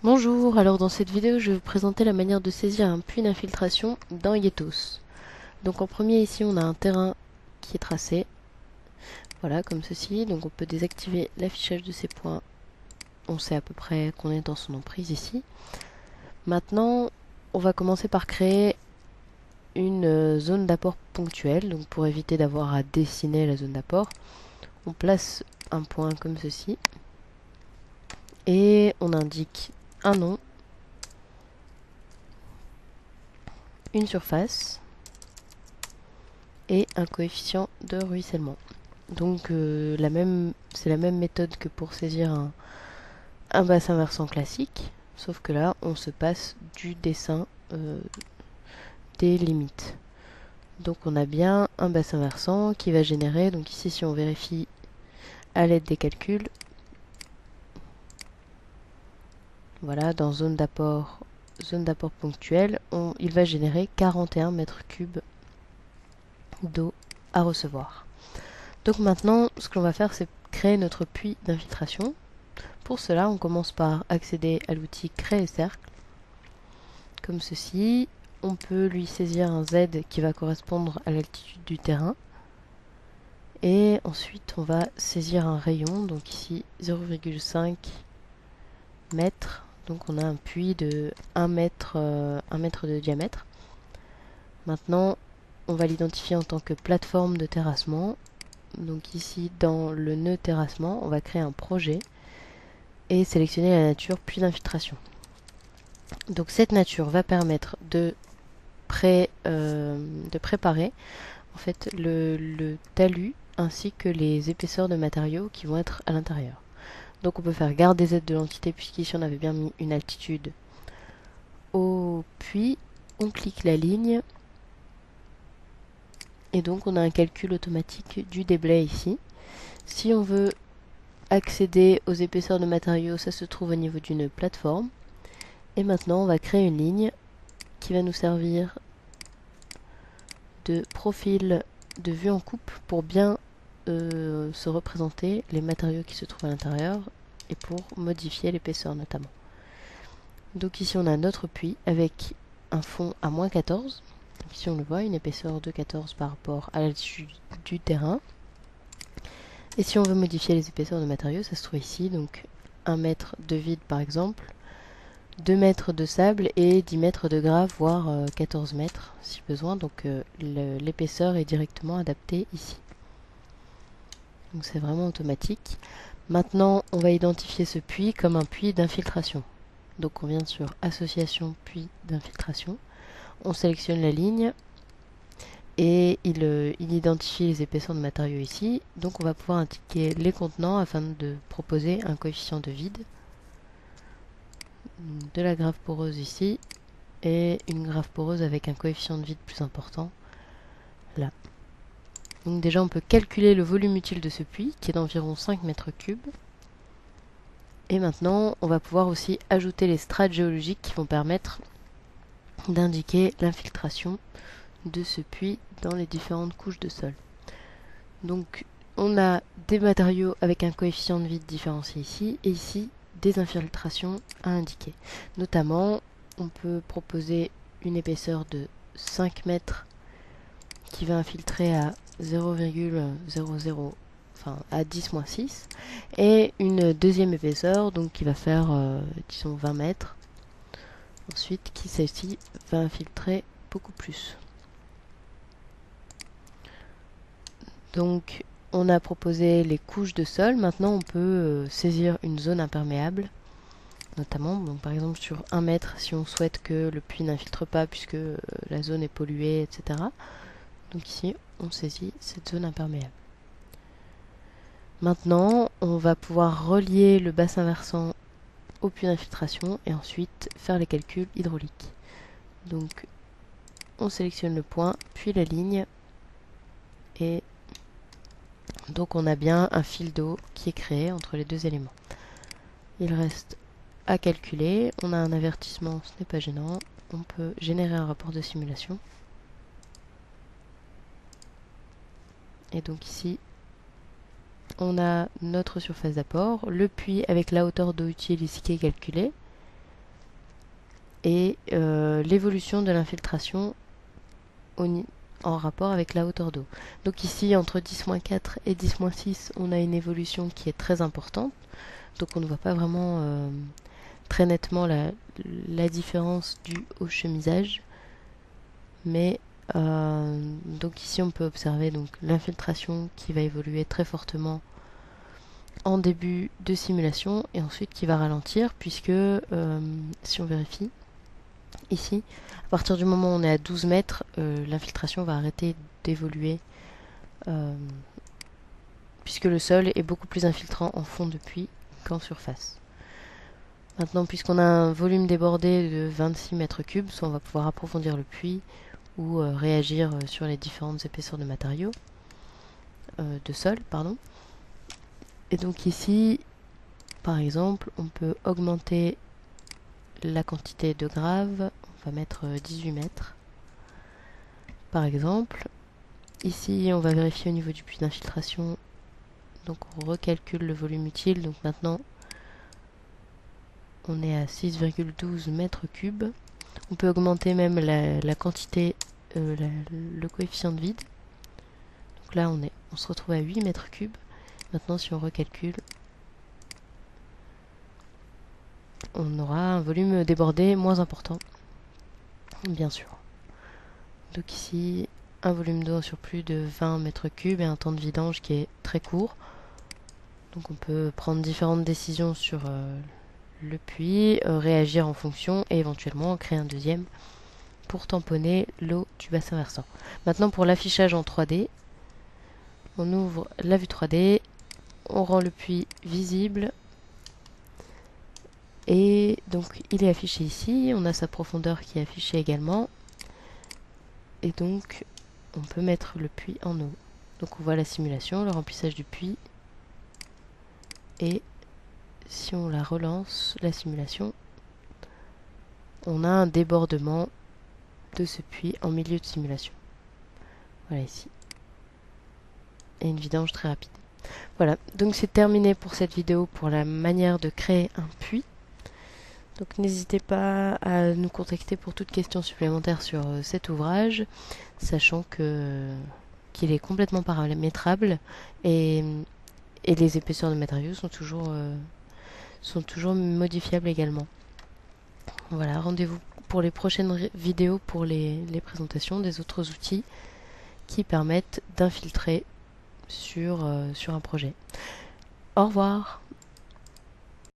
Bonjour, alors dans cette vidéo je vais vous présenter la manière de saisir un puits d'infiltration dans Yethos. Donc en premier ici on a un terrain qui est tracé, voilà comme ceci, donc on peut désactiver l'affichage de ces points, on sait à peu près qu'on est dans son emprise ici. Maintenant on va commencer par créer une zone d'apport ponctuelle, donc pour éviter d'avoir à dessiner la zone d'apport, on place un point comme ceci et on indique un nom, une surface et un coefficient de ruissellement. Donc c'est la même méthode que pour saisir un bassin versant classique, sauf que là on se passe du dessin des limites. Donc on a bien un bassin versant qui va générer, donc ici si on vérifie à l'aide des calculs, voilà, dans zone d'apport ponctuelle, il va générer 41 mètres cubes d'eau à recevoir. Donc maintenant, ce que l'on va faire, c'est créer notre puits d'infiltration. Pour cela, on commence par accéder à l'outil Créer cercle, comme ceci. On peut lui saisir un Z qui va correspondre à l'altitude du terrain. Et ensuite, on va saisir un rayon, donc ici 0,5 mètres. Donc on a un puits de 1 mètre de diamètre. Maintenant, on va l'identifier en tant que plateforme de terrassement. Donc ici, dans le nœud terrassement, on va créer un projet et sélectionner la nature puits d'infiltration. Donc cette nature va permettre de préparer en fait le talus ainsi que les épaisseurs de matériaux qui vont être à l'intérieur. Donc on peut faire garde Z de l'entité puisqu'ici on avait bien mis une altitude au puits, on clique la ligne et donc on a un calcul automatique du déblai ici. Si on veut accéder aux épaisseurs de matériaux, ça se trouve au niveau d'une plateforme. Et maintenant on va créer une ligne qui va nous servir de profil de vue en coupe pour bien se représenter les matériaux qui se trouvent à l'intérieur et pour modifier l'épaisseur notamment. Donc ici on a notre puits avec un fond à -14. Donc ici on le voit, une épaisseur de 14 par rapport à l'altitude du terrain. Et si on veut modifier les épaisseurs de matériaux, ça se trouve ici, donc 1 mètre de vide par exemple, 2 mètres de sable et 10 mètres de grave, voire 14 mètres si besoin. Donc l'épaisseur est directement adaptée ici. Donc c'est vraiment automatique. Maintenant, on va identifier ce puits comme un puits d'infiltration. Donc on vient sur Association puits d'infiltration. On sélectionne la ligne et il identifie les épaisseurs de matériaux ici. Donc on va pouvoir indiquer les contenants afin de proposer un coefficient de vide. De la grave poreuse ici et une grave poreuse avec un coefficient de vide plus important là. Donc déjà on peut calculer le volume utile de ce puits qui est d'environ 5 mètres cubes. Et maintenant on va pouvoir aussi ajouter les strates géologiques qui vont permettre d'indiquer l'infiltration de ce puits dans les différentes couches de sol. Donc on a des matériaux avec un coefficient de vide différencié ici et ici des infiltrations à indiquer. Notamment on peut proposer une épaisseur de 5 mètres qui va infiltrer à 0,00, enfin à 10-6, et une deuxième épaisseur donc qui va faire disons 20 mètres. Ensuite qui celle-ci va infiltrer beaucoup plus. Donc on a proposé les couches de sol. Maintenant on peut saisir une zone imperméable, notamment donc, par exemple sur 1 mètre si on souhaite que le puits n'infiltre pas puisque la zone est polluée, etc. Donc ici on saisit cette zone imperméable. Maintenant on va pouvoir relier le bassin versant au puits d'infiltration et ensuite faire les calculs hydrauliques. Donc on sélectionne le point puis la ligne et donc on a bien un fil d'eau qui est créé entre les deux éléments. Il reste à calculer. On a un avertissement, ce n'est pas gênant. On peut générer un rapport de simulation. Et donc ici, on a notre surface d'apport, le puits avec la hauteur d'eau utile ici qui est calculée. et l'évolution de l'infiltration en rapport avec la hauteur d'eau. Donc ici, entre 10-4 et 10-6, on a une évolution qui est très importante. Donc on ne voit pas vraiment très nettement la différence due au chemisage. Mais donc ici, on peut observer donc l'infiltration qui va évoluer très fortement en début de simulation et ensuite qui va ralentir puisque si on vérifie ici, à partir du moment où on est à 12 mètres, l'infiltration va arrêter d'évoluer puisque le sol est beaucoup plus infiltrant en fond de puits qu'en surface. Maintenant, puisqu'on a un volume débordé de 26 mètres cubes, soit on va pouvoir approfondir le puits ou réagir sur les différentes épaisseurs de matériaux, de sol, pardon. Et donc ici, par exemple, on peut augmenter la quantité de grave. On va mettre 18 mètres. Par exemple, ici, on va vérifier au niveau du puits d'infiltration. Donc on recalcule le volume utile. Donc maintenant, on est à 6,12 mètres cubes. On peut augmenter même la quantité, le coefficient de vide. Donc là, on se retrouve à 8 mètres cubes. Maintenant, si on recalcule, on aura un volume débordé moins important, bien sûr. Donc ici, un volume d'eau sur plus de 20 mètres cubes et un temps de vidange qui est très court. Donc on peut prendre différentes décisions sur le puits, réagir en fonction et éventuellement créer un deuxième pour tamponner l'eau du bassin versant. Maintenant pour l'affichage en 3D, on ouvre la vue 3D, on rend le puits visible et donc il est affiché ici, on a sa profondeur qui est affichée également et donc on peut mettre le puits en eau. Donc on voit la simulation, le remplissage du puits et si on la relance, la simulation, on a un débordement de ce puits en milieu de simulation. Voilà ici. Et une vidange très rapide. Voilà, donc c'est terminé pour cette vidéo pour la manière de créer un puits. Donc n'hésitez pas à nous contacter pour toute question supplémentaire sur cet ouvrage, sachant qu'il est complètement paramétrable et les épaisseurs de matériaux sont toujours modifiables également. Voilà, rendez-vous pour les prochaines vidéos pour les présentations des autres outils qui permettent d'infiltrer sur un projet. Au revoir!